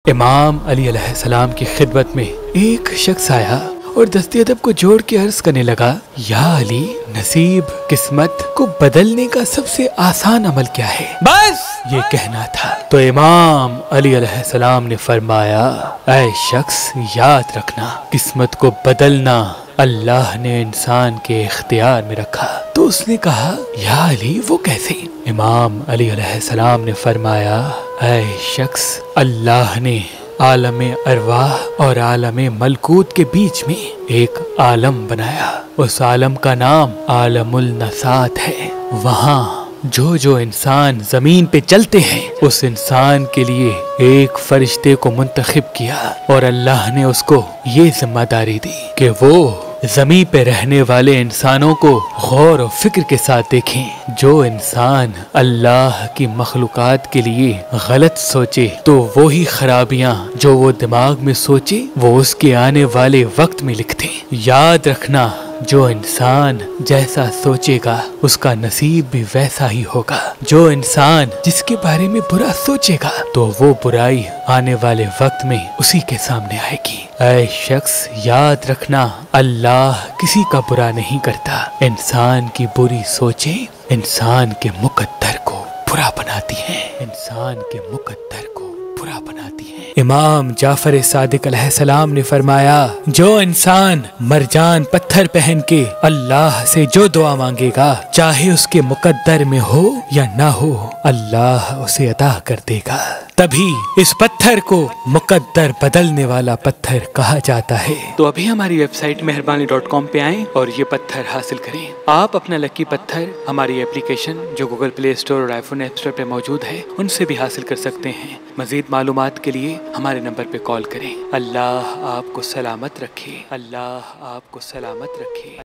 امام علی علیہ السلام کی خدمت میں ایک شخص آیا اور دست ادب کو جوڑ کے عرض کرنے لگا، یا علی، نصیب قسمت کو بدلنے کا سب سے آسان عمل کیا ہے؟ بس یہ کہنا تھا تو امام علی علیہ السلام نے فرمایا، اے شخص، یاد رکھنا قسمت کو بدلنا اللہ نے انسان کے اختیار میں رکھا۔ تو اس نے کہا، یا علی، وہ کیسے؟ امام علی علیہ السلام نے فرمایا، اے شخص، اللہ نے عالم ارواح اور عالم ملکوت کے بیچ میں ایک عالم بنایا، اس عالم کا نام عالم النسات ہے۔ وہاں جو انسان زمین پہ چلتے ہیں اس انسان کے لیے ایک فرشتے کو منتخب کیا، اور اللہ نے اس کو یہ ذمہ داری دی کہ وہ زمین پہ رہنے والے انسانوں کو غور و فکر کے ساتھ دیکھیں۔ جو انسان اللہ کی مخلوقات کے لیے غلط سوچے تو وہی خرابیاں جو وہ دماغ میں سوچے وہ اس کے آنے والے وقت میں لکھتے۔ یاد رکھنا، جو انسان جیسا سوچے گا اس کا نصیب بھی ویسا ہی ہوگا۔ جو انسان جس کے بارے میں برا سوچے گا تو وہ برائی آنے والے وقت میں اسی کے سامنے آئے گی۔ اے شخص، یاد رکھنا، اللہ کسی کا برا نہیں کرتا۔ انسان کی بری سوچیں انسان کے مقدر کو برا بناتی ہیں، انسان کے مقدر کو برا بناتی ہیں۔ امام جعفر صادق علیہ السلام نے فرمایا، جو انسان مرجان پتھر پہن کے اللہ سے جو دعا مانگے گا، چاہے اس کے مقدر میں ہو یا نہ ہو، اللہ اسے عطا کر دے گا۔ تبھی اس پتھر کو مقدر بدلنے والا پتھر کہا جاتا ہے۔ تو ابھی ہماری ویب سائٹ مہربانی.com پہ آئیں اور یہ پتھر حاصل کریں۔ آپ اپنا لکی پتھر ہماری ایپلیکیشن جو گوگل پلے اسٹور اور آئی فون ایپ اسٹور پہ موجود ہے ان سے بھی حاصل کر سکتے ہیں۔ مزید معلومات کے لیے ہمارے نمبر پہ کال کریں۔ اللہ آپ کو سلامت رکھے، اللہ آپ کو سلامت رکھے۔